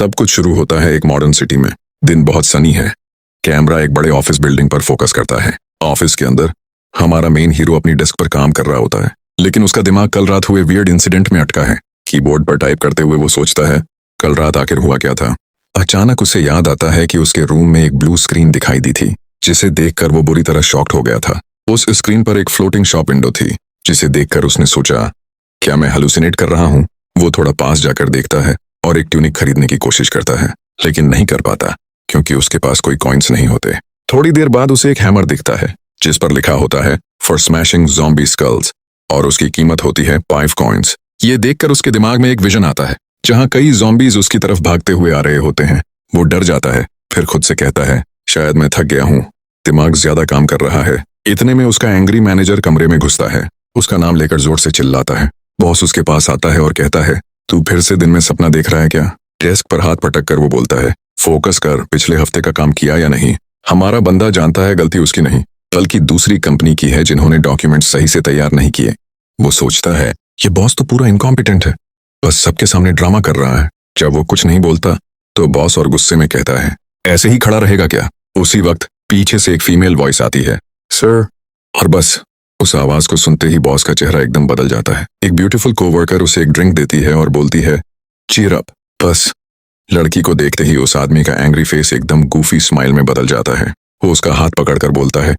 सब कुछ शुरू होता है एक मॉडर्न सिटी में। दिन बहुत सनी है। कैमरा एक बड़े ऑफिस बिल्डिंग पर फोकस करता है। ऑफिस के अंदर हमारा मेन हीरो अपनी डेस्क पर काम कर रहा होता है, लेकिन उसका दिमाग कल रात हुए वियर्ड इंसिडेंट में अटका है। कीबोर्ड पर टाइप करते हुए वो सोचता है, कल रात आखिर हुआ क्या था। अचानक उसे याद आता है कि उसके रूम में एक ब्लू स्क्रीन दिखाई दी थी, जिसे देखकर वो बुरी तरह शॉक्ड हो गया था। उस स्क्रीन पर एक फ्लोटिंग शॉप विंडो थी, जिसे देखकर उसने सोचा, क्या मैं हेलुसिनेट कर रहा हूँ। वो थोड़ा पास जाकर देखता है और एक ट्यूनिक खरीदने की कोशिश करता है, लेकिन नहीं कर पाता क्योंकि उसके पास कोई कॉइन्स नहीं होते। थोड़ी देर बाद उसे एक हैमर दिखता है जिस पर लिखा होता है फॉर स्मैशिंग ज़ॉम्बी स्कल्स, और उसकी कीमत होती है 5 कॉइन्स। ये देखकर उसके दिमाग में एक विजन आता है जहां कई ज़ॉम्बीज उसकी तरफ भागते हुए आ रहे होते हैं। वो डर जाता है, फिर खुद से कहता है, शायद मैं थक गया हूँ, दिमाग ज्यादा काम कर रहा है। इतने में उसका एंग्री मैनेजर कमरे में घुसता है। उसका नाम लेकर जोर से चिल्लाता है। बॉस उसके पास आता है और कहता है, तू फिर से दिन में सपना देख रहा है क्या। डेस्क पर हाथ पटक कर वो बोलता है, फोकस कर, पिछले हफ्ते का काम किया या नहीं। हमारा बंदा जानता है गलती उसकी नहीं, बल्कि दूसरी कंपनी की है जिन्होंने डॉक्यूमेंट सही से तैयार नहीं किए। वो सोचता है, ये बॉस तो पूरा इनकॉम्पिटेंट है, बस सबके सामने ड्रामा कर रहा है। जब वो कुछ नहीं बोलता तो बॉस और गुस्से में कहता है, ऐसे ही खड़ा रहेगा क्या। उसी वक्त पीछे से एक फीमेल वॉइस आती है, सर। और बस उस आवाज को सुनते ही बॉस का चेहरा एकदम बदल जाता है। एक ब्यूटीफुल कोवर्कर उसे एक ड्रिंक देती है और बोलती है, चीयर अप। बस लड़की को देखते ही उस आदमी का एंग्री फेस एकदम गूफी स्माइल में बदल जाता है। वो उसका हाथ पकड़कर बोलता है,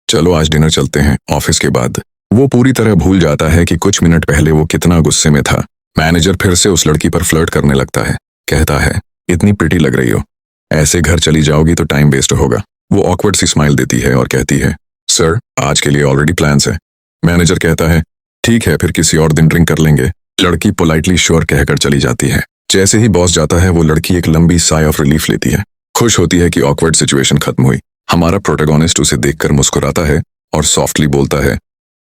चलो आज डिनर चलते हैं। ऑफिस के बाद वो पूरी तरह भूल जाता है कि कुछ मिनट पहले वो कितना गुस्से में था। मैनेजर फिर से उस लड़की पर फ्लर्ट करने लगता है। कहता है, इतनी प्रिटी लग रही हो, ऐसे घर चली जाओगी तो टाइम वेस्ट होगा। वो ऑकवर्ड सी स्माइल देती है और कहती है, सर आज के लिए ऑलरेडी प्लान्स है। मैनेजर कहता है, ठीक है, फिर किसी और दिन ड्रिंक कर लेंगे। लड़की पोलाइटली श्योर कहकर चली जाती है। जैसे ही बॉस जाता है वो लड़की एक लंबी साई ऑफ रिलीफ लेती है। खुश होती है कि ऑकवर्ड सिचुएशन खत्म हुई। हमारा प्रोटैगनिस्ट उसे देखकर मुस्कुराता है और सॉफ्टली बोलता है,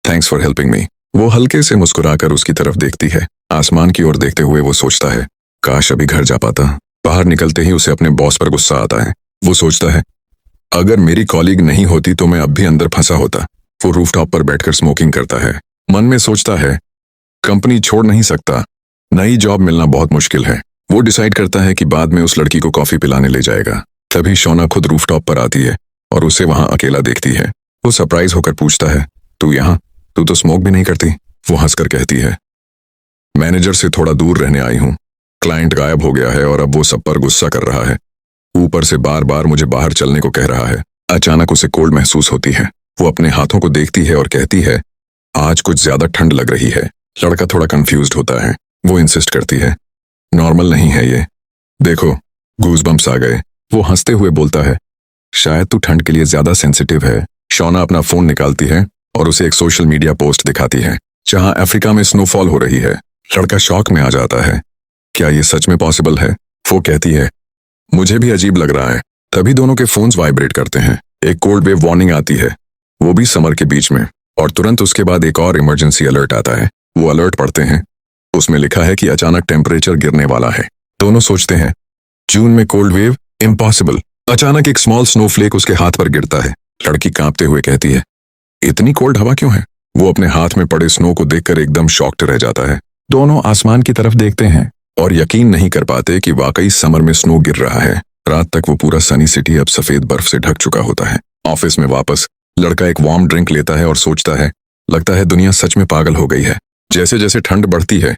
थैंक्स फॉर हेल्पिंग मी। वो हल्के से मुस्कुराकर उसकी तरफ देखती है। आसमान की ओर देखते हुए वो सोचता है, काश अभी घर जा पाता। बाहर निकलते ही उसे अपने बॉस पर गुस्सा आता है। वो सोचता है, अगर मेरी कॉलीग नहीं होती तो मैं अब भी अंदर फंसा होता। वो रूफटॉप पर बैठकर स्मोकिंग करता है। मन में सोचता है, कंपनी छोड़ नहीं सकता, नई जॉब मिलना बहुत मुश्किल है। वो डिसाइड करता है कि बाद में उस लड़की को कॉफी पिलाने ले जाएगा। तभी शोना खुद रूफटॉप पर आती है और उसे वहां अकेला देखती है। वो सरप्राइज होकर पूछता है, तू यहाँ, तू तो स्मोक भी नहीं करती। वो हंसकर कहती है, मैनेजर से थोड़ा दूर रहने आई हूँ। क्लाइंट गायब हो गया है और अब वो सब पर गुस्सा कर रहा है। ऊपर से बार बार मुझे बाहर चलने को कह रहा है। अचानक उसे कोल्ड महसूस होती है। वो अपने हाथों को देखती है और कहती है, आज कुछ ज्यादा ठंड लग रही है। लड़का थोड़ा कंफ्यूज्ड होता है। वो इंसिस्ट करती है, नॉर्मल नहीं है ये, देखो गूज़बम्प्स आ गए। वो हंसते हुए बोलता है, शायद तू ठंड के लिए ज्यादा सेंसिटिव है। शोना अपना फोन निकालती है और उसे एक सोशल मीडिया पोस्ट दिखाती है जहां अफ्रीका में स्नोफॉल हो रही है। लड़का शॉक में आ जाता है, क्या ये सच में पॉसिबल है। वो कहती है, मुझे भी अजीब लग रहा है। तभी दोनों के फोन्स वाइब्रेट करते हैं। एक कोल्ड वेव वार्निंग आती है, वो भी समर के बीच में, और तुरंत उसके बाद एक और इमरजेंसी अलर्ट आता है। वो अलर्ट पढ़ते हैं। उसमें लिखा है कि अचानक टेम्परेचर गिरने वाला है। दोनों सोचते हैं, जून में कोल्ड वेव, इम्पॉसिबल। अचानक एक स्मॉल स्नोफ्लेक उसके हाथ पर गिरता है। लड़की कांपते हुए कहती है, इतनी कोल्ड हवा क्यों है। वो अपने हाथ में पड़े स्नो को देखकर एकदम शॉक्ड रह जाता है। दोनों आसमान की तरफ देखते हैं और यकीन नहीं कर पाते कि वाकई समर में स्नो गिर रहा है। रात तक वो पूरा सनी सिटी अब सफेद बर्फ से ढक चुका होता है। ऑफिस में वापस लड़का एक वार्म ड्रिंक लेता है और सोचता है, लगता है दुनिया सच में पागल हो गई है। जैसे जैसे ठंड बढ़ती है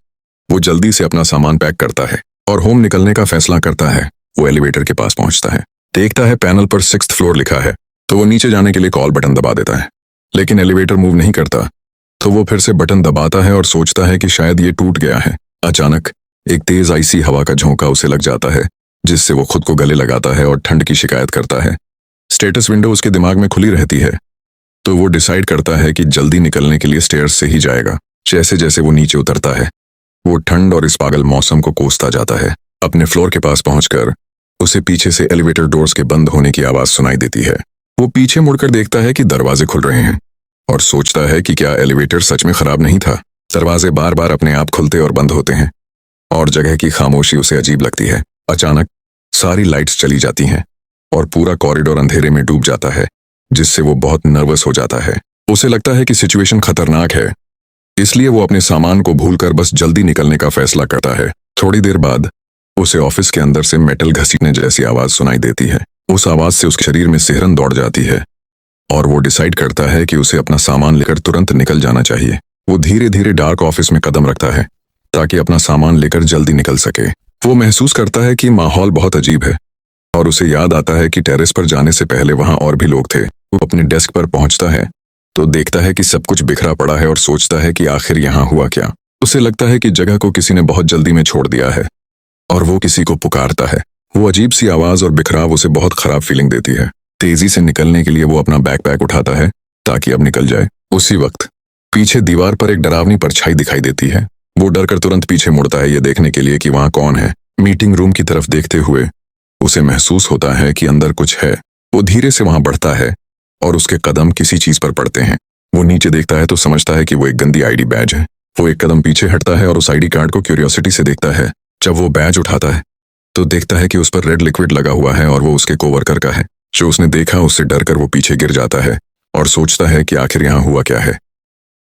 वो जल्दी से अपना सामान पैक करता है और होम निकलने का फैसला करता है। वो एलिवेटर के पास पहुंचता है, देखता है पैनल पर 6th फ्लोर लिखा है, तो वो नीचे जाने के लिए कॉल बटन दबा देता है, लेकिन एलिवेटर मूव नहीं करता। तो वो फिर से बटन दबाता है और सोचता है कि शायद ये टूट गया है। अचानक एक तेज आइसी हवा का झोंका उसे लग जाता है, जिससे वो खुद को गले लगाता है और ठंड की शिकायत करता है। स्टेटस विंडो उसके दिमाग में खुली रहती है, तो वो डिसाइड करता है कि जल्दी निकलने के लिए स्टेयर्स से ही जाएगा। जैसे जैसे वो नीचे उतरता है वो ठंड और इस पागल मौसम को कोसता जाता है। अपने फ्लोर के पास पहुंचकर उसे पीछे से एलिवेटर डोर्स के बंद होने की आवाज सुनाई देती है। वो पीछे मुड़कर देखता है कि दरवाजे खुल रहे हैं और सोचता है कि क्या एलिवेटर सच में खराब नहीं था। दरवाजे बार बार अपने आप खुलते और बंद होते हैं और जगह की खामोशी उसे अजीब लगती है। अचानक सारी लाइट्स चली जाती हैं और पूरा कॉरिडोर अंधेरे में डूब जाता है, जिससे वो बहुत नर्वस हो जाता है। उसे लगता है कि सिचुएशन खतरनाक है, इसलिए वो अपने सामान को भूलकर बस जल्दी निकलने का फैसला करता है। थोड़ी देर बाद उसे ऑफिस के अंदर से मेटल घसीटने जैसी आवाज सुनाई देती है। उस आवाज से उसके शरीर में सिहरन दौड़ जाती है और वो डिसाइड करता है कि उसे अपना सामान लेकर तुरंत निकल जाना चाहिए। वो धीरे धीरे डार्क ऑफिस में कदम रखता है ताकि अपना सामान लेकर जल्दी निकल सके। वो महसूस करता है कि माहौल बहुत अजीब है और उसे याद आता है कि टेरेस पर जाने से पहले वहां और भी लोग थे। वो अपने डेस्क पर पहुंचता है तो देखता है कि सब कुछ बिखरा पड़ा है और सोचता है कि आखिर यहाँ हुआ क्या। उसे लगता है कि जगह को किसी ने बहुत जल्दी में छोड़ दिया है और वो किसी को पुकारता है। वो अजीब सी आवाज और बिखराव उसे बहुत खराब फीलिंग देती है। तेजी से निकलने के लिए वो अपना बैकपैक उठाता है ताकि अब निकल जाए। उसी वक्त पीछे दीवार पर एक डरावनी परछाई दिखाई देती है। वो डर कर तुरंत पीछे मुड़ता है ये देखने के लिए कि वहां कौन है। मीटिंग रूम की तरफ देखते हुए उसे महसूस होता है कि अंदर कुछ है। वो धीरे से वहां बढ़ता है और उसके कदम किसी चीज पर पड़ते हैं। वो नीचे देखता है तो समझता है कि वो एक गंदी आईडी बैज है। वो एक कदम पीछे हटता है और उस आईडी कार्ड को क्यूरियोसिटी से देखता है। जब वो बैज उठाता है तो देखता है कि उस पर रेड लिक्विड लगा हुआ है और वो उसके कोवर्कर का है। जो उसने देखा उससे डर कर वो पीछे गिर जाता है और सोचता है कि आखिर यहाँ हुआ क्या है।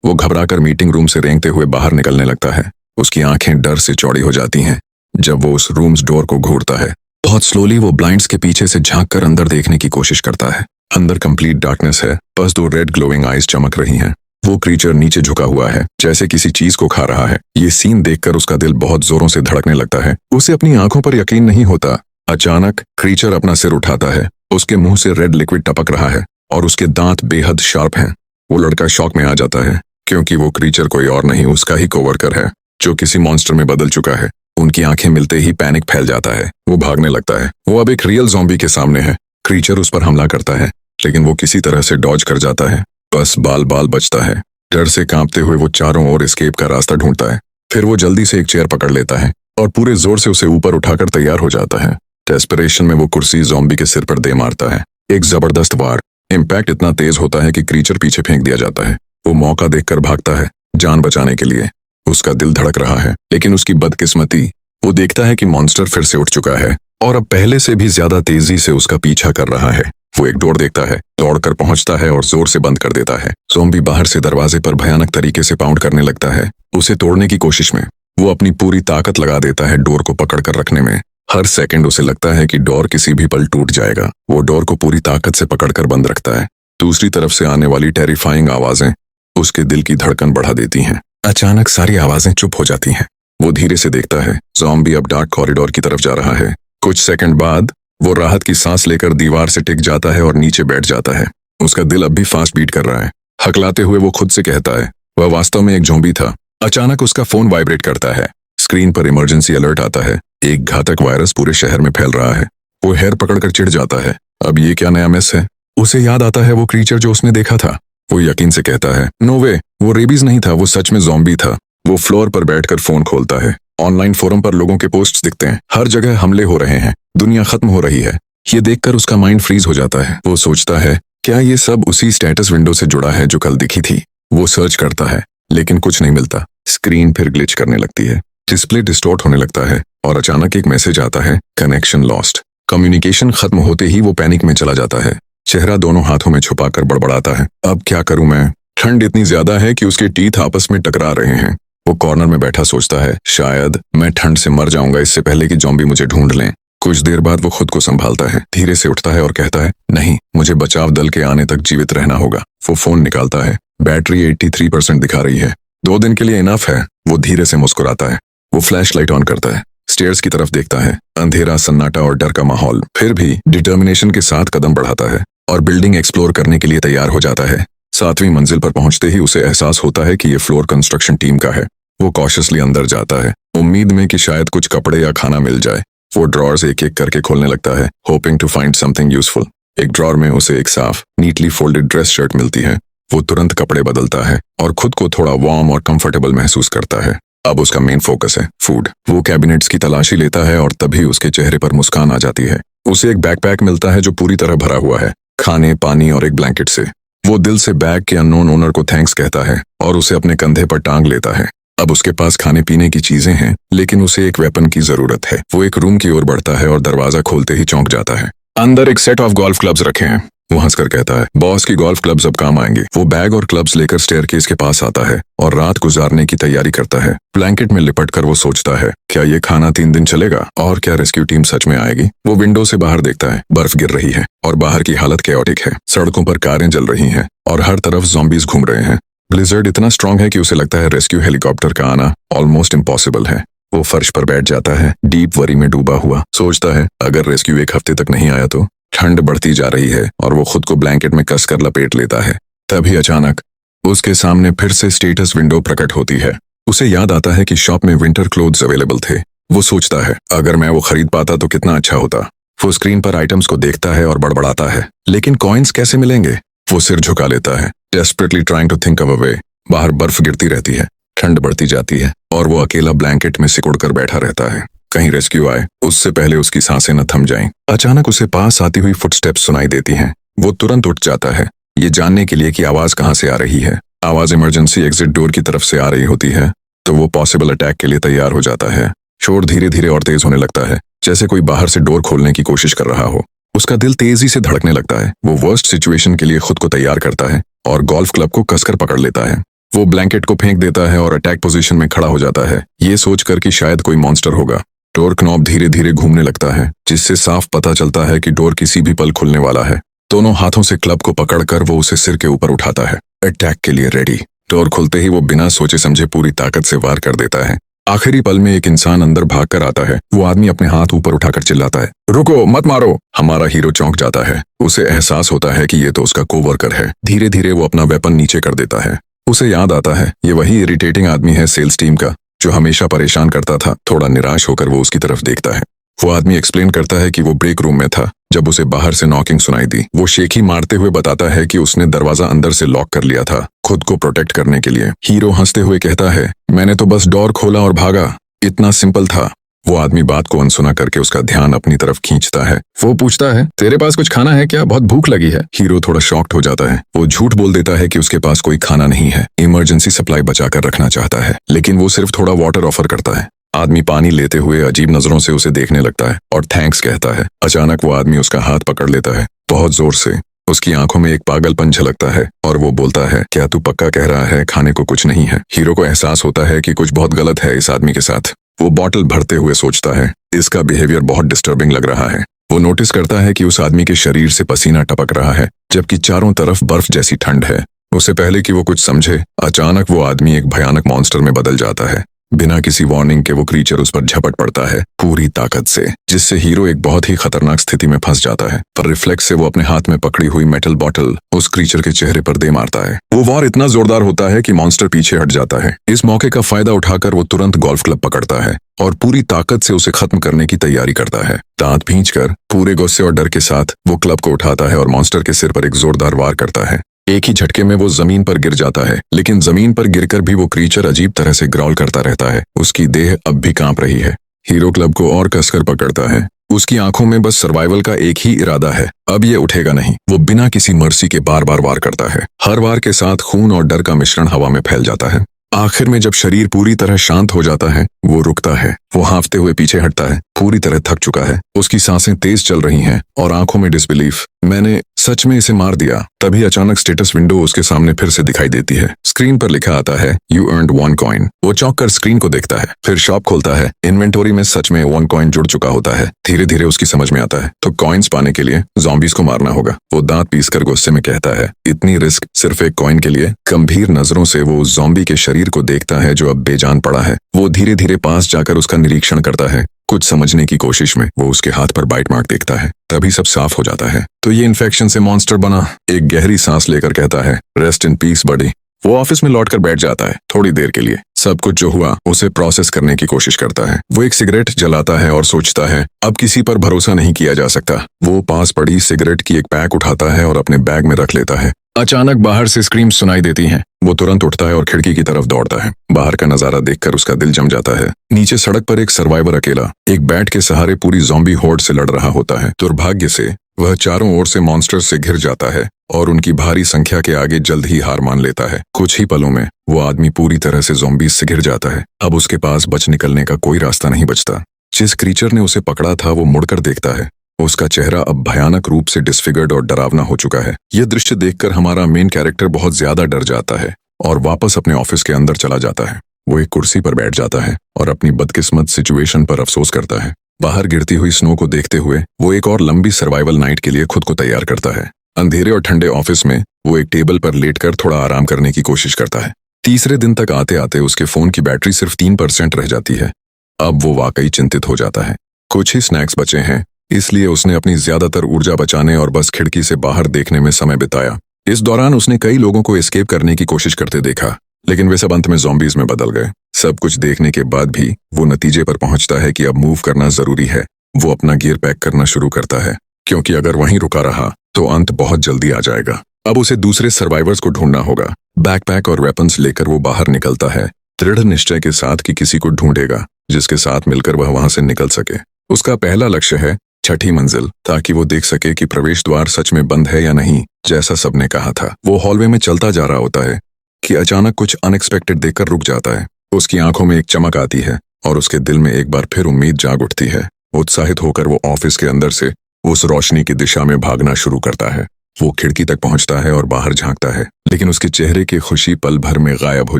वो घबराकर मीटिंग रूम से रेंगते हुए बाहर निकलने लगता है। उसकी आंखें डर से चौड़ी हो जाती हैं जब वो उस रूम्स डोर को घूरता है। बहुत स्लोली वो ब्लाइंड्स के पीछे से झांक कर अंदर देखने की कोशिश करता है। अंदर कंप्लीट डार्कनेस है, बस 2 रेड ग्लोइंग आईज चमक रही हैं। वो क्रीचर नीचे झुका हुआ है जैसे किसी चीज को खा रहा है। ये सीन देखकर उसका दिल बहुत जोरों से धड़कने लगता है। उसे अपनी आंखों पर यकीन नहीं होता। अचानक क्रीचर अपना सिर उठाता है। उसके मुंह से रेड लिक्विड टपक रहा है और उसके दांत बेहद शार्प हैं। वो लड़का शॉक में आ जाता है क्योंकि वो क्रीचर कोई और नहीं उसका ही कोवर्कर है जो किसी मॉन्स्टर में बदल चुका है। उनकी आंखें मिलते ही पैनिक फैल जाता है। वो भागने लगता है। वो अब एक रियल ज़ॉम्बी के सामने है। क्रीचर उस पर हमला करता है लेकिन वो किसी तरह से डॉज कर जाता है। बस बाल बाल बचता है। डर से कांपते हुए वो चारों ओर एस्केप का रास्ता ढूंढता है। फिर वो जल्दी से एक चेयर पकड़ लेता है और पूरे जोर से उसे ऊपर उठाकर तैयार हो जाता है। डेस्परेशन में वो कुर्सी ज़ॉम्बी के सिर पर दे मारता है। एक जबरदस्त वार। इम्पैक्ट इतना तेज होता है कि क्रीचर पीछे फेंक दिया जाता है। वो मौका देखकर भागता है जान बचाने के लिए। उसका दिल धड़क रहा है लेकिन उसकी बदकिस्मती, वो देखता है कि मॉन्स्टर फिर से उठ चुका है और अब पहले से भी ज्यादा तेजी से उसका पीछा कर रहा है। वो एक डोर देखता है, दौड़कर पहुंचता है और जोर से बंद कर देता है। ज़ॉम्बी बाहर से दरवाजे पर भयानक तरीके से पाउंड करने लगता है। उसे तोड़ने की कोशिश में वो अपनी पूरी ताकत लगा देता है डोर को पकड़कर रखने में। हर सेकंड उसे लगता है कि डोर किसी भी पल टूट जाएगा। वो डोर को पूरी ताकत से पकड़कर बंद रखता है। दूसरी तरफ से आने वाली टेरिफाइंग आवाजें उसके दिल की धड़कन बढ़ा देती हैं। अचानक सारी आवाजें चुप हो जाती हैं। वो धीरे से देखता है ज़ॉम्बी अब डार्क कॉरिडोर की तरफ जा रहा है। कुछ सेकंड बाद वो राहत की सांस लेकर दीवार से टिक जाता है और नीचे बैठ जाता है। उसका दिल अब भी फास्ट बीट कर रहा है। हकलाते हुए वो खुद से कहता है वह वास्तव में एक ज़ॉम्बी था। अचानक उसका फोन वाइब्रेट करता है। स्क्रीन पर इमरजेंसी अलर्ट आता है। एक घातक वायरस पूरे शहर में फैल रहा है। वो हेयर पकड़कर चिढ़ जाता है। अब ये क्या नया मेस है। उसे याद आता है वो क्रीचर जो उसने देखा था। वो यकीन से कहता है नो वे, वो रेबीज नहीं था, वो सच में ज़ॉम्बी था। वो फ्लोर पर बैठकर फोन खोलता है। ऑनलाइन फोरम पर लोगों के पोस्ट्स दिखते हैं। हर जगह हमले हो रहे हैं, दुनिया खत्म हो रही है। ये देखकर उसका माइंड फ्रीज हो जाता है। वो सोचता है क्या ये सब उसी स्टेटस विंडो से जुड़ा है जो कल दिखी थी। वो सर्च करता है लेकिन कुछ नहीं मिलता। स्क्रीन फिर ग्लिच करने लगती है। डिस्प्ले डिस्टॉर्ट होने लगता है और अचानक एक मैसेज आता है कनेक्शन लॉस्ट। कम्युनिकेशन खत्म होते ही वो पैनिक में चला जाता है। चेहरा दोनों हाथों में छुपाकर बड़बड़ाता है अब क्या करूं मैं। ठंड इतनी ज्यादा है कि उसके टीथ आपस में टकरा रहे हैं। वो कॉर्नर में बैठा सोचता है शायद मैं ठंड से मर जाऊंगा इससे पहले कि ज़ॉम्बी मुझे ढूंढ लें। कुछ देर बाद वो खुद को संभालता है, धीरे से उठता है और कहता है नहीं, मुझे बचाव दल के आने तक जीवित रहना होगा। वो फोन निकालता है। बैटरी 83% दिखा रही है। 2 दिन के लिए इनफ है। वो धीरे से मुस्कुराता है। वो फ्लैश लाइट ऑन करता है। स्टेयर्स की तरफ देखता है। अंधेरा, सन्नाटा और डर का माहौल। फिर भी डिटर्मिनेशन के साथ कदम बढ़ाता है और बिल्डिंग एक्सप्लोर करने के लिए तैयार हो जाता है। 7वीं मंजिल पर पहुंचते ही उसे एहसास होता है कि ये फ्लोर कंस्ट्रक्शन टीम का है। वो कॉशियसली अंदर जाता है, उम्मीद में कि शायद कुछ कपड़े या खाना मिल जाए। वो ड्रॉर्स एक एक करके खोलने लगता है, hoping to find something useful. एक ड्रॉर में उसे एक साफ, नीटली फोल्डेड ड्रेस शर्ट मिलती है। वो तुरंत कपड़े बदलता है और खुद को थोड़ा वार्म और कंफर्टेबल महसूस करता है। अब उसका मेन फोकस है फूड। वो कैबिनेट्स की तलाशी लेता है और तभी उसके चेहरे पर मुस्कान आ जाती है। उसे एक बैकपैक मिलता है जो पूरी तरह भरा हुआ है, खाने, पानी और एक ब्लैंकेट से। वो दिल से बैग के अननोन ओनर को थैंक्स कहता है और उसे अपने कंधे पर टांग लेता है। अब उसके पास खाने पीने की चीजें हैं लेकिन उसे एक वेपन की जरूरत है। वो एक रूम की ओर बढ़ता है और दरवाजा खोलते ही चौंक जाता है। अंदर एक सेट ऑफ गोल्फ क्लब्स रखे हैं। वो हंसकर कहता है, बॉस की गोल्फ क्लब्स अब काम आएंगे। वो बैग और क्लब्स लेकर स्टेयरकेस के पास आता है और रात गुजारने की तैयारी करता है। ब्लैंकेट में लिपट कर वो सोचता है, क्या ये खाना 3 दिन चलेगा और क्या रेस्क्यू टीम सच में आएगी। वो विंडो से बाहर देखता है, बर्फ गिर रही है और बाहर की हालत कैओटिक है। सड़कों पर कारें जल रही हैं और हर तरफ ज़ॉम्बीज घूम रहे हैं। ब्लिजर्ड इतना स्ट्रांग है कि उसे लगता है रेस्क्यू हेलीकॉप्टर का आना ऑलमोस्ट इम्पॉसिबल है। वो फर्श पर बैठ जाता है, डीप वरी में डूबा हुआ। सोचता है, अगर रेस्क्यू 1 हफ्ते तक नहीं आया तो। ठंड बढ़ती जा रही है और वो खुद को ब्लैंकेट में कसकर लपेट लेता है। तभी अचानक उसके सामने फिर से स्टेटस विंडो प्रकट होती है। उसे याद आता है कि शॉप में विंटर क्लोथ्स अवेलेबल थे। वो सोचता है, अगर मैं वो खरीद पाता तो कितना अच्छा होता। वो स्क्रीन पर आइटम्स को देखता है और बड़बड़ाता है, लेकिन कॉइन्स कैसे मिलेंगे। वो सिर झुका लेता है, desperately trying to think of a way. बाहर बर्फ गिरती रहती है, ठंड बढ़ती जाती है और वो अकेला ब्लैंकेट में सिकुड़कर बैठा रहता है। कहीं रेस्क्यू आए, उससे पहले उसकी सांसें न थम जाएं। अचानक उसे पास आती हुई फुटस्टेप्स सुनाई देती हैं। वो तुरंत उठ जाता है, ये जानने के लिए कि आवाज कहाँ से आ रही है। आवाज इमरजेंसी एग्जिट डोर की तरफ से आ रही होती है, तो वो पॉसिबल अटैक के लिए तैयार हो जाता है। शोर धीरे धीरे और तेज होने लगता है, जैसे कोई बाहर से डोर खोलने की कोशिश कर रहा हो। उसका दिल तेजी से धड़कने लगता है। वो वर्स्ट सिचुएशन के लिए खुद को तैयार करता है और गोल्फ क्लब को कसकर पकड़ लेता है। वो ब्लैंकेट को फेंक देता है और अटैक पोजीशन में खड़ा हो जाता है, ये सोचकर कि शायद कोई मॉन्स्टर होगा। डोर नॉब धीरे धीरे घूमने लगता है, जिससे साफ पता चलता है कि डोर किसी भी पल खुलने वाला है। दोनों हाथों से क्लब को पकड़कर वो उसे सिर के ऊपर उठाता है, अटैक के लिए रेडी। डोर खुलते ही वो बिना सोचे समझे पूरी ताकत से वार कर देता है। आखिरी पल में एक इंसान अंदर भाग कर आता है। वो आदमी अपने हाथ ऊपर उठाकर चिल्लाता है, रुको, मत मारो। हमारा हीरो चौंक जाता है। उसे एहसास होता है कि ये तो उसका कोवर्कर है। धीरे धीरे वो अपना वेपन नीचे कर देता है। उसे याद आता है, ये वही इरिटेटिंग आदमी है सेल्स टीम का, जो हमेशा परेशान करता था। थोड़ा निराश होकर वो उसकी तरफ देखता है। वो आदमी एक्सप्लेन करता है कि वो ब्रेक रूम में था जब उसे बाहर से नॉकिंग सुनाई दी। वो शेखी मारते हुए बताता है कि उसने दरवाजा अंदर से लॉक कर लिया था, खुद को प्रोटेक्ट करने के लिए। हीरो हंसते हुए कहता है, मैंने तो बस डोर खोला और भागा, इतना सिंपल था। वो आदमी बात को अनसुना करके उसका ध्यान अपनी तरफ खींचता है। वो पूछता है, तेरे पास कुछ खाना है क्या? बहुत भूख लगी है। हीरो थोड़ा शॉक्ड हो जाता है। वो झूठ बोल देता है कि उसके पास कोई खाना नहीं है, इमरजेंसी सप्लाई बचाकर रखना चाहता है, लेकिन वो सिर्फ थोड़ा वाटर ऑफर करता है। आदमी पानी लेते हुए अजीब नजरों से उसे देखने लगता है और थैंक्स कहता है। अचानक वो आदमी उसका हाथ पकड़ लेता है, बहुत जोर से। उसकी आंखों में एक पागलपन झलकता है और वो बोलता है, क्या तू पक्का कह रहा है खाने को कुछ नहीं है? हीरो को एहसास होता है कि कुछ बहुत गलत है इस आदमी के साथ। वो बॉटल भरते हुए सोचता है, इसका बिहेवियर बहुत डिस्टर्बिंग लग रहा है। वो नोटिस करता है कि उस आदमी के शरीर से पसीना टपक रहा है, जबकि चारों तरफ बर्फ जैसी ठंड है। उससे पहले कि वो कुछ समझे, अचानक वो आदमी एक भयानक मॉन्स्टर में बदल जाता है। बिना किसी वार्निंग के वो क्रीचर उस पर झपट पड़ता है पूरी ताकत से, जिससे हीरो एक बहुत ही खतरनाक स्थिति में फंस जाता है। पर रिफ्लेक्स से वो अपने हाथ में पकड़ी हुई मेटल बॉटल उस क्रीचर के चेहरे पर दे मारता है। वो वार इतना जोरदार होता है कि मॉन्स्टर पीछे हट जाता है। इस मौके का फायदा उठाकर वो तुरंत गोल्फ क्लब पकड़ता है और पूरी ताकत से उसे खत्म करने की तैयारी करता है। दांत भींचकर पूरे गुस्से और डर के साथ वो क्लब को उठाता है और मॉन्स्टर के सिर पर एक जोरदार वार करता है। एक ही झटके में वो जमीन पर गिर जाता है, लेकिन जमीन पर गिरकर भी वो क्रीचर अजीब तरह से ग्राउल करता रहता है। उसकी देह अब भी कांप रही है। हीरो क्लब को और कसकर पकड़ता है। उसकी आंखों में बस सर्वाइवल का एक ही इरादा है, अब ये उठेगा नहीं। वो बिना किसी मर्सी के बार बार वार करता है। हर वार के साथ खून और डर का मिश्रण हवा में फैल जाता है। आखिर में जब शरीर पूरी तरह शांत हो जाता है, वो रुकता है। वो हांफते हुए पीछे हटता है, पूरी तरह थक चुका है। उसकी सांसें तेज चल रही हैं और आंखों में डिसबिलीफ, मैंने सच में इसे मार दिया। तभी अचानक स्टेटस विंडो उसके सामने फिर से दिखाई देती है। स्क्रीन पर लिखा आता है, यू अर्नड 1 कॉइन। वो चौंक कर स्क्रीन को देखता है, फिर शॉप खोलता है। इन्वेंटोरी में सच में 1 कॉइन जुड़ चुका होता है। धीरे धीरे उसकी समझ में आता है, तो कॉइन्स पाने के लिए ज़ॉम्बीज को मारना होगा। वो दांत पीसकर गुस्से में कहता है, इतनी रिस्क सिर्फ 1 कॉइन के लिए? गंभीर नजरों से वो उस ज़ॉम्बी के शरीर को देखता है जो अब बेजान पड़ा है। वो धीरे धीरे पास जाकर उसका निरीक्षण करता है। कुछ समझने की कोशिश में वो उसके हाथ पर बाइट मार्क देखता है। तभी सब साफ हो जाता है। तो ये इन्फेक्शन से मॉन्स्टर बना। एक गहरी सांस लेकर कहता है, रेस्ट इन पीस बडी। वो ऑफिस में लौटकर बैठ जाता है। थोड़ी देर के लिए सब कुछ जो हुआ उसे प्रोसेस करने की कोशिश करता है। वो एक सिगरेट जलाता है और सोचता है, अब किसी पर भरोसा नहीं किया जा सकता। वो पास पड़ी सिगरेट की एक पैक उठाता है और अपने बैग में रख लेता है। अचानक बाहर से स्क्रीम्स सुनाई देती हैं। वो तुरंत उठता है और खिड़की की तरफ दौड़ता है। बाहर का नजारा देखकर उसका दिल जम जाता है। नीचे सड़क पर एक सर्वाइवर अकेला एक बैट के सहारे पूरी ज़ॉम्बी होड़ से लड़ रहा होता है। दुर्भाग्य से वह चारों ओर से मॉन्स्टर्स से घिर जाता है और उनकी भारी संख्या के आगे जल्द ही हार मान लेता है। कुछ ही पलों में वो आदमी पूरी तरह से ज़ॉम्बीज से घिर जाता है। अब उसके पास बच निकलने का कोई रास्ता नहीं बचता। जिस क्रीचर ने उसे पकड़ा था वो मुड़कर देखता है। उसका चेहरा अब भयानक रूप से डिसफिगर्ड और डरावना हो चुका है। यह दृश्य देखकर हमारा मेन कैरेक्टर बहुत ज्यादा डर जाता है और वापस अपने ऑफिस के अंदर चला जाता है। वो एक कुर्सी पर बैठ जाता है और अपनी बदकिस्मत सिचुएशन पर अफसोस करता है। बाहर गिरती हुई स्नो को देखते हुए वो एक और लंबी सर्वाइवल नाइट के लिए खुद को तैयार करता है। अंधेरे और ठंडे ऑफिस में वो एक टेबल पर लेटकर थोड़ा आराम करने की कोशिश करता है। तीसरे दिन तक आते आते उसके फोन की बैटरी सिर्फ 3% रह जाती है। अब वो वाकई चिंतित हो जाता है। कुछ ही स्नैक्स बचे हैं, इसलिए उसने अपनी ज्यादातर ऊर्जा बचाने और बस खिड़की से बाहर देखने में समय बिताया। इस दौरान उसने कई लोगों को एस्केप करने की कोशिश करते देखा, लेकिन वे सब अंत में ज़ॉम्बीज में बदल गए। सब कुछ देखने के बाद भी वो नतीजे पर पहुंचता है कि अब मूव करना जरूरी है। वो अपना गियर पैक करना शुरू करता है, क्योंकि अगर वहीं रुका रहा तो अंत बहुत जल्दी आ जाएगा। अब उसे दूसरे सर्वाइवर्स को ढूंढना होगा। बैकपैक और वेपन्स लेकर वो बाहर निकलता है, दृढ़ निश्चय के साथ कि किसी को ढूंढेगा जिसके साथ मिलकर वह वहां से निकल सके। उसका पहला लक्ष्य है 6ठी मंजिल, ताकि वो देख सके कि प्रवेश द्वार सच में बंद है या नहीं, जैसा सबने कहा था। वो हॉलवे में चलता जा रहा होता है कि अचानक कुछ अनएक्सपेक्टेड देखकर रुक जाता है। उसकी आंखों में एक चमक आती है और उसके दिल में एक बार फिर उम्मीद जाग उठती है। उत्साहित होकर वो ऑफिस के अंदर से उस रोशनी की दिशा में भागना शुरू करता है। वो खिड़की तक पहुंचता है और बाहर झांकता है, लेकिन उसके चेहरे की खुशी पल भर में गायब हो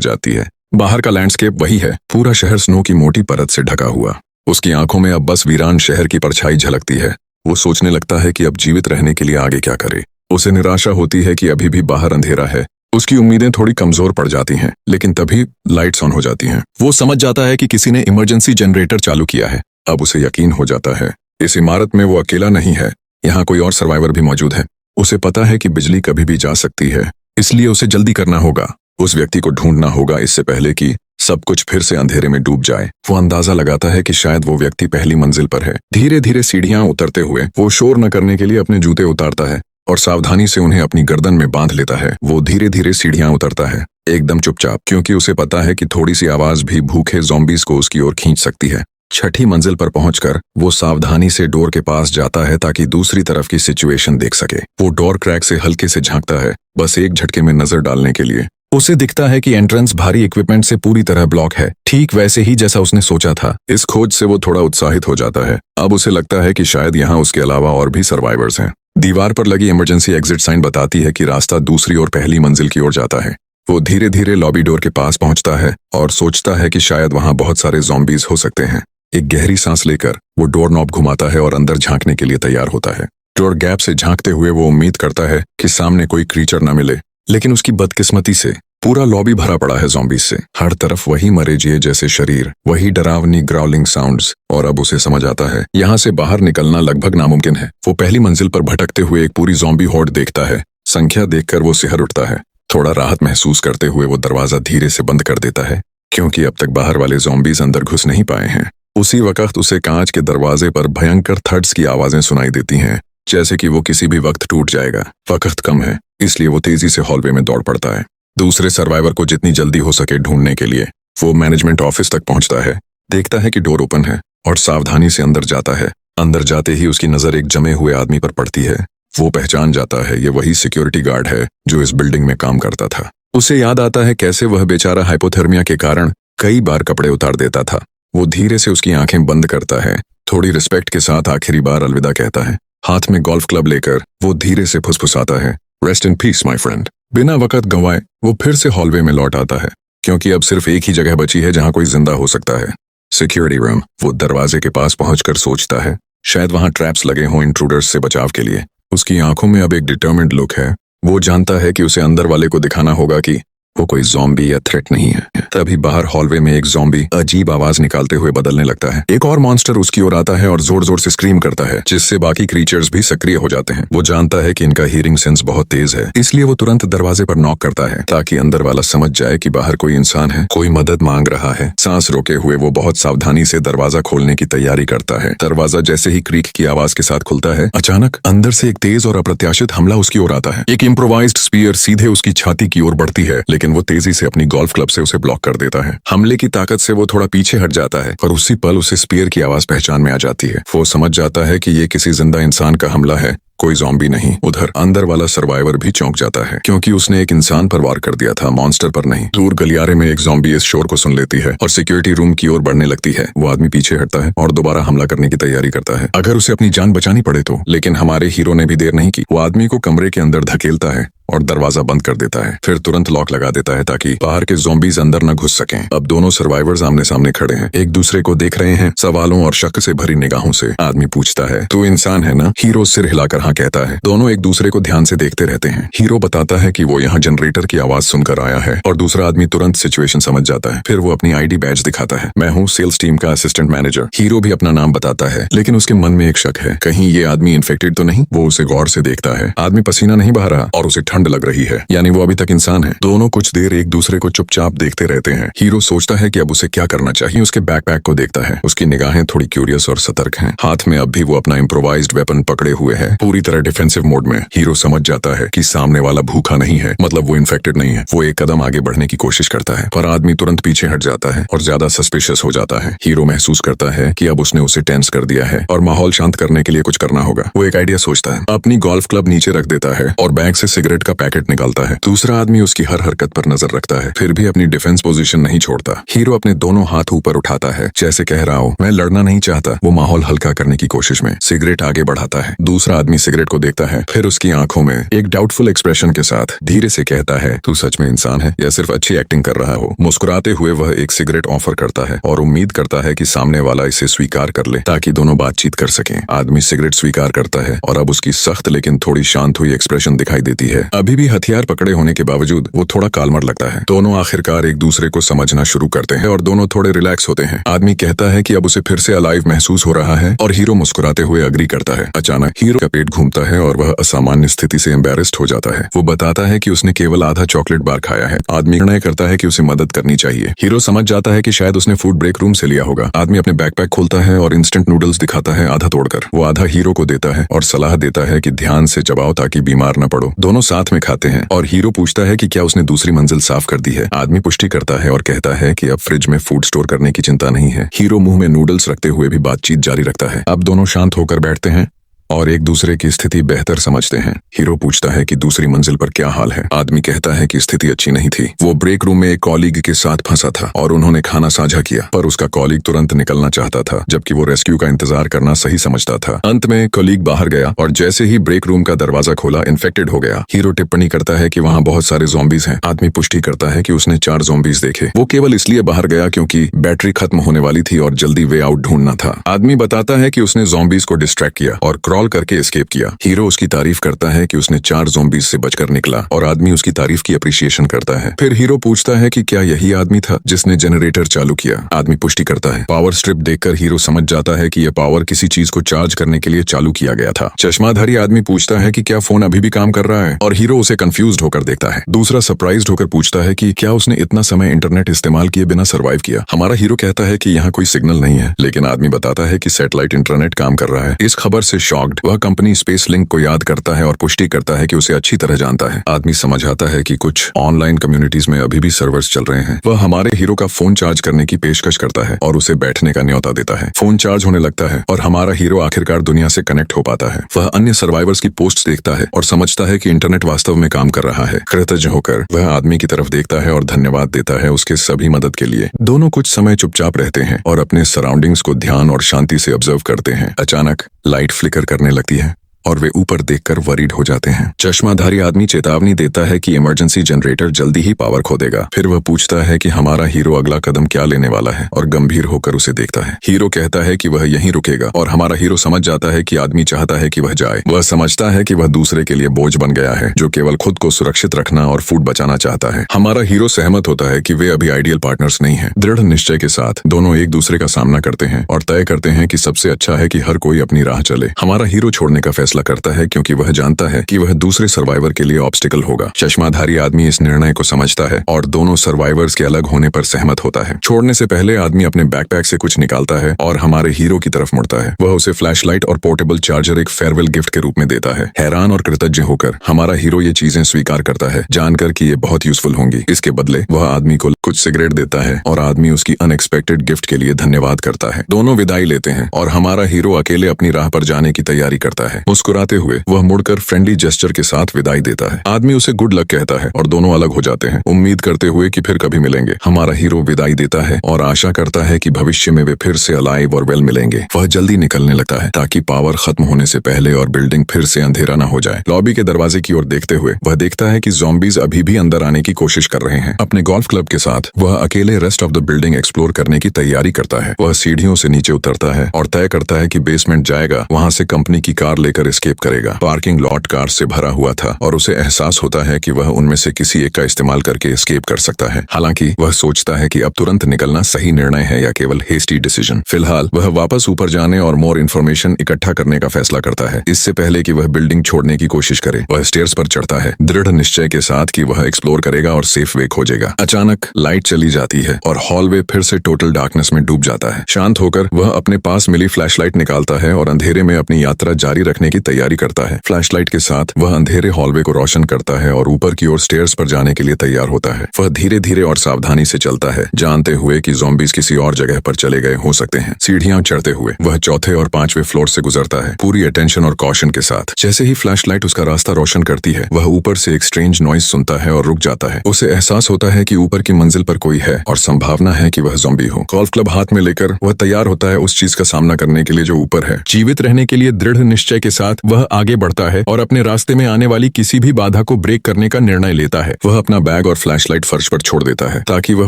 जाती है। बाहर का लैंडस्केप वही है, पूरा शहर स्नो की मोटी परत से ढका हुआ। उसकी आंखों में अब बस वीरान शहर की परछाई झलकती है। वो सोचने लगता है कि अब जीवित रहने के लिए आगे क्या करे। उसे निराशा होती है कि अभी भी बाहर अंधेरा है। उसकी उम्मीदें थोड़ी कमजोर पड़ जाती हैं, लेकिन तभी लाइट्स ऑन हो जाती हैं। वो समझ जाता है कि किसी ने इमरजेंसी जनरेटर चालू किया है। अब उसे यकीन हो जाता है इस इमारत में वो अकेला नहीं है, यहाँ कोई और सर्वाइवर भी मौजूद है। उसे पता है कि बिजली कभी भी जा सकती है, इसलिए उसे जल्दी करना होगा। उस व्यक्ति को ढूंढना होगा इससे पहले कि सब कुछ फिर से अंधेरे में डूब जाए। वो अंदाजा लगाता है कि शायद वो व्यक्ति पहली मंजिल पर है। धीरे धीरे सीढ़ियां उतरते हुए वो शोर न करने के लिए अपने जूते उतारता है और सावधानी से उन्हें अपनी गर्दन में बांध लेता है। वो धीरे धीरे सीढ़ियां उतरता है, एकदम चुपचाप, क्योंकि उसे पता है कि थोड़ी सी आवाज भी भूखे ज़ॉम्बीज को उसकी ओर खींच सकती है। 6ठी मंजिल पर पहुंचकर वो सावधानी से डोर के पास जाता है ताकि दूसरी तरफ की सिचुएशन देख सके। वो डोर क्रैक से हल्के से झांकता है, बस एक झटके में नजर डालने के लिए। उसे दिखता है कि एंट्रेंस भारी इक्विपमेंट से पूरी तरह ब्लॉक है, ठीक वैसे ही जैसा उसने सोचा था। इस खोज से वो थोड़ा उत्साहित हो जाता है। अब उसे लगता है कि शायद यहाँ उसके अलावा और भी सर्वाइवर्स हैं। दीवार पर लगी इमरजेंसी एग्जिट साइन बताती है कि रास्ता दूसरी और पहली मंजिल की ओर जाता है। वो धीरे धीरे लॉबी डोर के पास पहुंचता है और सोचता है कि शायद वहां बहुत सारे ज़ॉम्बीज हो सकते हैं। एक गहरी सांस लेकर वो डोर नॉब घुमाता है और अंदर झांकने के लिए तैयार होता है। डोर गैप से झांकते हुए वो उम्मीद करता है कि सामने कोई क्रीचर न मिले, लेकिन उसकी बदकिस्मती से पूरा लॉबी भरा पड़ा है ज़ॉम्बीज से। हर तरफ वही मरे जिए जैसे शरीर, वही डरावनी ग्राउलिंग साउंड्स, और अब उसे समझ आता है यहाँ से बाहर निकलना लगभग नामुमकिन है। वो पहली मंजिल पर भटकते हुए एक पूरी ज़ॉम्बी हॉर्ड देखता है। संख्या देखकर वो सिहर उठता है। थोड़ा राहत महसूस करते हुए वो दरवाजा धीरे से बंद कर देता है, क्योंकि अब तक बाहर वाले ज़ॉम्बीज अंदर घुस नहीं पाए हैं। उसी वक्त उसे कांच के दरवाजे पर भयंकर थड्स की आवाजें सुनाई देती हैं, जैसे कि वो किसी भी वक्त टूट जाएगा। वक्त कम है, इसलिए वो तेजी से हॉलवे में दौड़ पड़ता है। दूसरे सर्वाइवर को जितनी जल्दी हो सके ढूंढने के लिए वो मैनेजमेंट ऑफिस तक पहुंचता है। देखता है कि डोर ओपन है और सावधानी से अंदर जाता है। अंदर जाते ही उसकी नजर एक जमे हुए आदमी पर पड़ती है। वो पहचान जाता है ये वही सिक्योरिटी गार्ड है जो इस बिल्डिंग में काम करता था। उसे याद आता है कैसे वह बेचारा हाइपोथर्मिया के कारण कई बार कपड़े उतार देता था। वो धीरे से उसकी आंखें बंद करता है, थोड़ी रिस्पेक्ट के साथ आखिरी बार अलविदा कहता है। हाथ में गोल्फ क्लब लेकर वो धीरे से फुसफुसाता है, rest in peace my friend. बिना वक्त गंवाए वो फिर से हॉलवे में लौट आता है, क्योंकि अब सिर्फ एक ही जगह बची है जहां कोई जिंदा हो सकता है, सिक्योरिटी रूम। वो दरवाजे के पास पहुंचकर सोचता है शायद वहां ट्रैप्स लगे हों इंट्रूडर्स से बचाव के लिए। उसकी आंखों में अब एक डिटर्मिन्ड लुक है। वो जानता है कि उसे अंदर वाले को दिखाना होगा कि वो कोई ज़ॉम्बी या थ्रेट नहीं है। तभी बाहर हॉलवे में एक ज़ॉम्बी अजीब आवाज निकालते हुए बदलने लगता है। एक और मॉन्स्टर उसकी ओर आता है और जोर जोर से स्क्रीम करता है, जिससे बाकी क्रीचर्स भी सक्रिय हो जाते हैं। वो जानता है कि इनका हियरिंग सेंस बहुत तेज है, इसलिए वो तुरंत दरवाजे पर नॉक करता है ताकि अंदर वाला समझ जाए कि बाहर कोई इंसान है, कोई मदद मांग रहा है। सांस रोके हुए वो बहुत सावधानी से दरवाजा खोलने की तैयारी करता है। दरवाजा जैसे ही क्रीक की आवाज के साथ खुलता है, अचानक अंदर से एक तेज और अप्रत्याशित हमला उसकी ओर आता है। एक इम्प्रोवाइज्ड स्पीयर सीधे उसकी छाती की ओर बढ़ती है, लेकिन वो तेजी से अपनी गोल्फ क्लब से उसे ब्लॉक कर देता है। हमले की ताकत से वो थोड़ा पीछे हट जाता है और उसी पल उसे स्पीयर की आवाज पहचान में आ जाती है। वो समझ जाता है कि ये किसी जिंदा इंसान का हमला है, कोई ज़ॉम्बी नहीं। उधर अंदर वाला सर्वाइवर भी चौंक जाता है क्योंकि उसने एक इंसान पर वार कर दिया था, मॉन्स्टर पर नहीं। दूर गलियारे में एक ज़ॉम्बी इस शोर को सुन लेती है और सिक्योरिटी रूम की ओर बढ़ने लगती है। वो आदमी पीछे हटता है और दोबारा हमला करने की तैयारी करता है अगर उसे अपनी जान बचानी पड़े तो। लेकिन हमारे हीरो ने भी देर नहीं की। वो आदमी को कमरे के अंदर धकेलता है और दरवाजा बंद कर देता है। फिर तुरंत लॉक लगा देता है ताकि बाहर के ज़ॉम्बीज अंदर न घुस सकें। अब दोनों सर्वाइवर्स आमने सामने खड़े हैं, एक दूसरे को देख रहे हैं सवालों और शक से भरी निगाहों से। आदमी पूछता है, तू इंसान है ना? हीरो सिर हिलाकर हाँ कहता है। दोनों एक दूसरे को ध्यान से देखते रहते हैं। हीरो बताता है कि वो यहाँ जनरेटर की आवाज सुनकर आया है और दूसरा आदमी तुरंत सिचुएशन समझ जाता है। फिर वो अपनी आईडी बैज दिखाता है। मैं हूँ सेल्स टीम का असिस्टेंट मैनेजर। हीरो भी अपना नाम बताता है, लेकिन उसके मन में एक शक है, कहीं ये आदमी इन्फेक्टेड तो नहीं? वो उसे गौर से देखता है। आदमी पसीना नहीं बहा रहा और उसे ठंड लग रही है, यानी वो अभी तक इंसान है। दोनों कुछ देर एक दूसरे को चुपचाप देखते रहते हैं। हीरो सोचता है कि अब उसे क्या करना चाहिए। उसके बैकपैक को देखता है। उसकी निगाहें थोड़ी क्यूरियस और सतर्क हैं। हाथ में अब भी वो अपना इम्प्रोवाइज्ड वेपन पकड़े हुए है, पूरी तरह डिफेंसिव मोड में। हीरो समझ जाता है कि सामने वाला भूखा नहीं है, मतलब वो इन्फेक्टेड नहीं है। वो एक कदम आगे बढ़ने की कोशिश करता है पर आदमी तुरंत पीछे हट जाता है और ज्यादा सस्पिशियस हो जाता है। हीरो महसूस करता है कि अब उसने उसे टेंस कर दिया है और माहौल शांत करने के लिए कुछ करना होगा। वो एक आइडिया सोचता है, अपनी गोल्फ क्लब नीचे रख देता है और बैग से सिगरेट का पैकेट निकालता है। दूसरा आदमी उसकी हर हरकत पर नजर रखता है, फिर भी अपनी डिफेंस पोजीशन नहीं छोड़ता। हीरो अपने दोनों हाथ ऊपर उठाता है, जैसे कह रहा हो मैं लड़ना नहीं चाहता। वो माहौल हल्का करने की कोशिश में सिगरेट आगे बढ़ाता है। दूसरा आदमी सिगरेट को देखता है, फिर उसकी आंखों में एक डाउटफुल एक्सप्रेशन के साथ धीरे से कहता है, तू सच में इंसान है या सिर्फ अच्छी एक्टिंग कर रहा हो? मुस्कुराते हुए वह एक सिगरेट ऑफर करता है और उम्मीद करता है कि सामने वाला इसे स्वीकार कर ले ताकि दोनों बातचीत कर सकें। आदमी सिगरेट स्वीकार करता है और अब उसकी सख्त लेकिन थोड़ी शांत हुई एक्सप्रेशन दिखाई देती है। अभी भी हथियार पकड़े होने के बावजूद वो थोड़ा काल्मर लगता है। दोनों आखिरकार एक दूसरे को समझना शुरू करते हैं और दोनों थोड़े रिलैक्स होते हैं। आदमी कहता है कि अब उसे फिर से अलाइव महसूस हो रहा है और हीरो मुस्कुराते हुए अग्री करता है। अचानक हीरो का पेट घूमता है और वह असामान्य स्थिति से एम्बैरेस्ड हो जाता है। वो बताता है कि उसने केवल आधा चॉकलेट बार खाया है। आदमी निर्णय करता है कि उसे मदद करनी चाहिए। हीरो समझ जाता है कि शायद उसने फूड ब्रेक रूम से लिया होगा। आदमी अपने बैकपैक खोलता है और इंस्टेंट नूडल्स दिखाता है आधा तोड़कर। वो आधा हीरो को देता है और सलाह देता है कि ध्यान से चबाओ ताकि बीमार न पड़ो। दोनों साथ में खाते हैं और हीरो पूछता है कि क्या उसने दूसरी मंजिल साफ कर दी है। आदमी पुष्टि करता है और कहता है कि अब फ्रिज में फूड स्टोर करने की चिंता नहीं है। हीरो मुंह में नूडल्स रखते हुए भी बातचीत जारी रखता है। अब दोनों शांत होकर बैठते हैं और एक दूसरे की स्थिति बेहतर समझते हैं। हीरो पूछता है कि दूसरी मंजिल पर क्या हाल है। आदमी कहता है कि स्थिति अच्छी नहीं थी। वो ब्रेक रूम में एक कॉलीग के साथ फंसा था और उन्होंने खाना साझा किया, पर उसका कॉलीग तुरंत निकलना चाहता था, जबकि वो रेस्क्यू का इंतजार करना सही समझता था। अंत में कॉलीग बाहर गया और जैसे ही ब्रेक रूम का दरवाजा खोला, इन्फेक्टेड हो गया। हीरो टिप्पणी करता है कि वहाँ बहुत सारे ज़ॉम्बीज हैं। आदमी पुष्टि करता है कि उसने 4 ज़ॉम्बीज देखे। वो केवल इसलिए बाहर गया क्योंकि बैटरी खत्म होने वाली थी और जल्दी वे आउट ढूंढना था। आदमी बताता है कि उसने ज़ॉम्बीज को डिस्ट्रैक्ट किया और क्रॉल करके एस्केप किया। हीरो उसकी तारीफ करता है कि उसने 4 ज़ॉम्बीज से बचकर निकला और आदमी उसकी तारीफ की अप्रिशिएशन करता है। फिर हीरो पूछता है कि क्या यही आदमी था जिसने जनरेटर चालू किया। आदमी पुष्टि करता है। पावर स्ट्रिप देखकर हीरो समझ जाता है कि यह पावर किसी चीज को चार्ज करने के लिए चालू किया गया था। चश्माधारी आदमी पूछता है कि क्या फोन अभी भी काम कर रहा है और हीरो उसे कंफ्यूज्ड होकर देखता है। दूसरा सरप्राइज्ड होकर पूछता है कि क्या उसने इतना समय इंटरनेट इस्तेमाल किए बिना सर्वाइव किया। हमारा हीरो कहता है कि यहाँ कोई सिग्नल नहीं है, लेकिन आदमी बताता है कि सैटेलाइट इंटरनेट काम कर रहा है। इस खबर से शॉक्ड वह कंपनी स्पेस लिंक को याद करता है और पुष्टि करता है कि उसे अच्छी तरह जानता है। आदमी समझ आता है कि कुछ ऑनलाइन कम्युनिटीज में अभी भी सर्वर्स चल रहे हैं। वह हमारे हीरो का फोन चार्ज करने की पेशकश करता है और उसे बैठने का न्योता देता है। फोन चार्ज होने लगता है और हमारा हीरो आखिरकार दुनिया से कनेक्ट हो पाता है। वह अन्य सर्वाइवर्स की पोस्ट्स देखता है और समझता है कि इंटरनेट वास्तव में काम कर रहा है। कृतज्ञ होकर वह आदमी की तरफ देखता है और धन्यवाद देता है उसके सभी मदद के लिए। दोनों कुछ समय चुपचाप रहते हैं और अपने सराउंडिंग्स को ध्यान और शांति से ऑब्जर्व करते हैं। अचानक लाइट फ्लिकर करने लगती है और वे ऊपर देखकर वरीड हो जाते हैं। चश्माधारी आदमी चेतावनी देता है कि इमरजेंसी जनरेटर जल्दी ही पावर खो देगा। फिर वह पूछता है कि हमारा हीरो अगला कदम क्या लेने वाला है और गंभीर होकर उसे देखता है। हीरो कहता है कि वह यहीं रुकेगा और हमारा हीरो समझ जाता है कि आदमी चाहता है कि वह जाए। वह समझता है कि वह दूसरे के लिए बोझ बन गया है जो केवल खुद को सुरक्षित रखना और फूड बचाना चाहता है। हमारा हीरो सहमत होता है कि वे अभी आइडियल पार्टनर्स नहीं है। दृढ़ निश्चय के साथ दोनों एक दूसरे का सामना करते हैं और तय करते हैं कि सबसे अच्छा है कि हर कोई अपनी राह चले। हमारा हीरो छोड़ने का फैसला करता है क्योंकि वह जानता है कि वह दूसरे सर्वाइवर के लिए ऑब्स्टिकल होगा। चश्माधारी आदमी इस निर्णय को समझता है और दोनों सर्वाइवर्स के अलग होने पर सहमत होता है। छोड़ने से पहले आदमी अपने बैकपैक से कुछ निकालता है और हमारे हीरो की तरफ मुड़ता है। वह उसे फ्लैशलाइट और पोर्टेबल चार्जर एक फेयरवेल गिफ्ट के रूप में देता है। हैरान और कृतज्ञ होकर हमारा हीरो ये चीजें स्वीकार करता है, जानकर कि ये बहुत यूजफुल होंगी। इसके बदले वह आदमी को कुछ सिगरेट देता है और आदमी उसकी अनएक्सपेक्टेड गिफ्ट के लिए धन्यवाद करता है। दोनों विदाई लेते हैं और हमारा हीरो अकेले अपनी राह पर जाने की तैयारी करता है। मुस्कुराते हुए वह मुड़कर फ्रेंडली जेस्चर के साथ विदाई देता है। आदमी उसे गुड लक कहता है और दोनों अलग हो जाते हैं, उम्मीद करते हुए कि फिर कभी मिलेंगे। हमारा हीरो विदाई देता है और आशा करता है कि भविष्य में वे फिर से अलाइव और वेल मिलेंगे। वह जल्दी निकलने लगता है ताकि पावर खत्म होने से पहले और बिल्डिंग फिर से अंधेरा न हो जाए। लॉबी के दरवाजे की ओर देखते हुए वह देखता है कि ज़ॉम्बीज अभी भी अंदर आने की कोशिश कर रहे हैं। अपने गोल्फ क्लब के साथ वह अकेले rest of the building explore करने की तैयारी करता है। वह सीढ़ियों से नीचे उतरता है और तय करता है कि बेसमेंट जाएगा, वहां से कंपनी की कार लेकर एस्केप करेगा। पार्किंग लॉट कार से भरा हुआ था और उसे एहसास होता है कि वह उनमें से किसी एक का इस्तेमाल करके एस्केप कर सकता है। हालांकि वह सोचता है कि अब तुरंत निकलना सही निर्णय है या केवल हेस्टी डिसीजन। फिलहाल वह वापस ऊपर जाने और मोर इन्फॉर्मेशन इकट्ठा करने का फैसला करता है इससे पहले कि वह बिल्डिंग छोड़ने की कोशिश करे। वह स्टेयर्स पर चढ़ता है, दृढ़ निश्चय के साथ कि वह एक्सप्लोर करेगा और सेफ वे खोजेगा। अचानक लाइट चली जाती है और हॉलवे फिर से टोटल डार्कनेस में डूब जाता है। शांत होकर वह अपने पास मिली फ्लैशलाइट निकालता है और अंधेरे में अपनी यात्रा जारी रखने की तैयारी करता है। फ्लैशलाइट के साथ वह अंधेरे हॉलवे को रोशन करता है और ऊपर की ओर स्टेयर्स पर जाने के लिए तैयार होता है। वह धीरे धीरे और सावधानी से चलता है, जानते हुए कि ज़ॉम्बीज किसी और जगह पर चले गए हो सकते हैं। सीढ़ियां चढ़ते हुए वह चौथे और पांचवें फ्लोर से गुजरता है, पूरी अटेंशन और कॉशन के साथ। जैसे ही फ्लैशलाइट उसका रास्ता रोशन करती है, वह ऊपर से एक स्ट्रेंज नॉइज सुनता है और रुक जाता है। उसे एहसास होता है कि ऊपर की मंजिल पर कोई है और संभावना है कि वह ज़ॉम्बी हो। गोल्फ क्लब हाथ में लेकर वह तैयार होता है उस चीज का सामना करने के लिए जो ऊपर है। जीवित रहने के लिए दृढ़ निश्चय के साथ वह आगे बढ़ता है और अपने रास्ते में आने वाली किसी भी बाधा को ब्रेक करने का निर्णय लेता है। वह अपना बैग और फ्लैशलाइट फर्श पर छोड़ देता है ताकि वह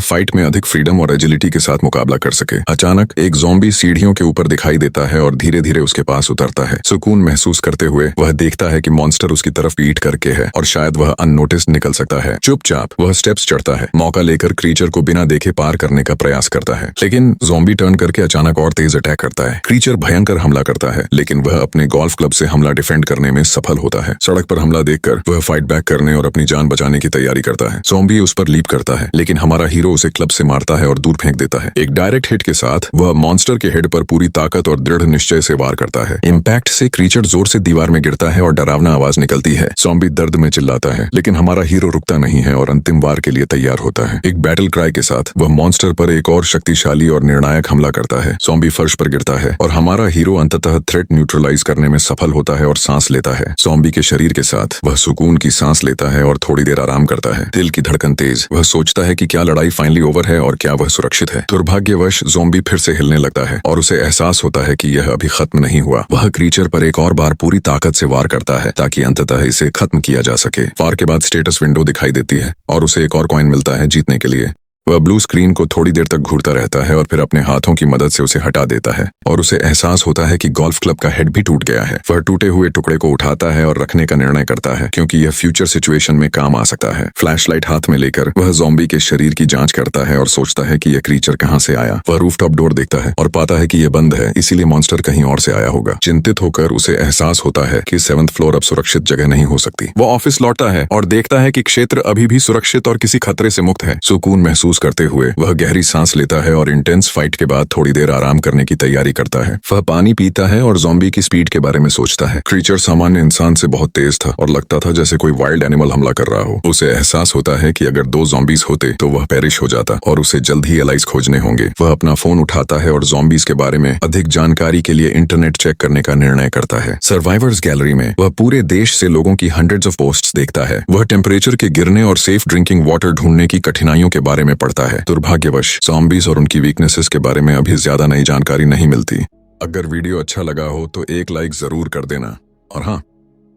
फाइट में अधिक फ्रीडम और एजिलिटी के साथ मुकाबला कर सके। अचानक एक ज़ॉम्बी सीढ़ियों के ऊपर दिखाई देता है और धीरे धीरे उसके पास उतरता है। सुकून महसूस करते हुए वह देखता है कि मॉन्स्टर उसकी तरफ पीठ करके है और शायद वह अननोटिस निकल सकता है। चुपचाप वह स्टेप्स चढ़ता है, मौका लेकर क्रीचर को बिना देखे पार करने का प्रयास करता है, लेकिन ज़ॉम्बी टर्न करके अचानक और तेज अटैक करता है। क्रीचर भयंकर हमला करता है, लेकिन वह अपने गोल्फ क्लब से हमला डिफेंड करने में सफल होता है। सड़क पर हमला देखकर वह फाइट बैक करने और अपनी जान बचाने की तैयारी करता है। ज़ॉम्बी उस पर लीप करता है, लेकिन हमारा हीरो उसे क्लब से मारता है और दूर फेंक देता है। एक डायरेक्ट हिट के साथ वह मॉन्स्टर के हेड पर पूरी ताकत और दृढ़ निश्चय से वार करता है। इम्पैक्ट से क्रीचर जोर से दीवार में गिरता है और डरावना आवाज निकलती है। ज़ॉम्बी दर्द में चिल्लाता है, लेकिन हमारा हीरो रुकता नहीं है और अंतिम वार के लिए तैयार होता है। एक बैटल क्राई के साथ वह मॉन्स्टर पर एक और शक्तिशाली और निर्णायक हमला करता है। ज़ॉम्बी फर्श पर गिरता है और हमारा हीरो अंततः थ्रेट न्यूट्रलाइज करने में सफल होता है और सांस लेता है। ज़ॉम्बी के शरीर के साथ वह सुकून की सांस लेता है और थोड़ी देर आराम करता है। दिल की धड़कन तेज, वह सोचता है कि क्या लड़ाई फाइनली ओवर है और क्या वह सुरक्षित है। दुर्भाग्यवश ज़ॉम्बी फिर से हिलने लगता है और उसे एहसास होता है कि यह अभी खत्म नहीं हुआ। वह क्रीचर पर एक और बार पूरी ताकत से वार करता है ताकि अंततः इसे खत्म किया जा सके। वार के बाद स्टेटस विंडो दिखाई देती है और उसे एक और कॉइन मिलता है जीतने के लिए। वह ब्लू स्क्रीन को थोड़ी देर तक घूरता रहता है और फिर अपने हाथों की मदद से उसे हटा देता है और उसे एहसास होता है कि गोल्फ क्लब का हेड भी टूट गया है। वह टूटे हुए टुकड़े को उठाता है और रखने का निर्णय करता है क्योंकि यह फ्यूचर सिचुएशन में काम आ सकता है। फ्लैशलाइट हाथ में लेकर वह ज़ॉम्बी के शरीर की जांच करता है और सोचता है कि यह क्रीचर कहां से आया। वह रूफटॉप डोर देखता है और पाता है कि यह बंद है, इसीलिए मॉन्स्टर कहीं और से आया होगा। चिंतित होकर उसे एहसास होता है कि 7th फ्लोर अब सुरक्षित जगह नहीं हो सकती। वो ऑफिस लौटता है और देखता है कि क्षेत्र अभी भी सुरक्षित और किसी खतरे से मुक्त है। सुकून महसूस करते हुए वह गहरी सांस लेता है और इंटेंस फाइट के बाद थोड़ी देर आराम करने की तैयारी करता है। वह पानी पीता है और ज़ॉम्बी की स्पीड के बारे में सोचता है। क्रीचर सामान्य इंसान से बहुत तेज था और लगता था जैसे कोई वाइल्ड एनिमल हमला कर रहा हो। उसे एहसास होता है कि अगर 2 ज़ॉम्बीज होते तो वह पेरिश हो जाता और उसे जल्द ही एलाइज खोजने होंगे। वह अपना फोन उठाता है और ज़ॉम्बीज के बारे में अधिक जानकारी के लिए इंटरनेट चेक करने का निर्णय करता है। सर्वाइवर्स गैलरी में वह पूरे देश से लोगों की हंड्रेड्स ऑफ पोस्ट्स देखता है। वह टेम्परेचर के गिरने और सेफ ड्रिंकिंग वाटर ढूंढने की कठिनाइयों के बारे में पढ़ता है। दुर्भाग्यवश ज़ॉम्बीज और उनकी वीकनेसेस के बारे में अभी ज्यादा नई जानकारी नहीं मिलती। अगर वीडियो अच्छा लगा हो तो एक लाइक जरूर कर देना और हाँ,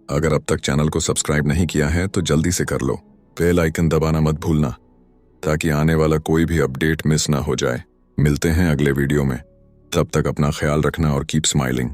अगर अब तक चैनल को सब्सक्राइब नहीं किया है तो जल्दी से कर लो। बेल आइकन दबाना मत भूलना ताकि आने वाला कोई भी अपडेट मिस ना हो जाए। मिलते हैं अगले वीडियो में, तब तक अपना ख्याल रखना और कीप स्माइलिंग।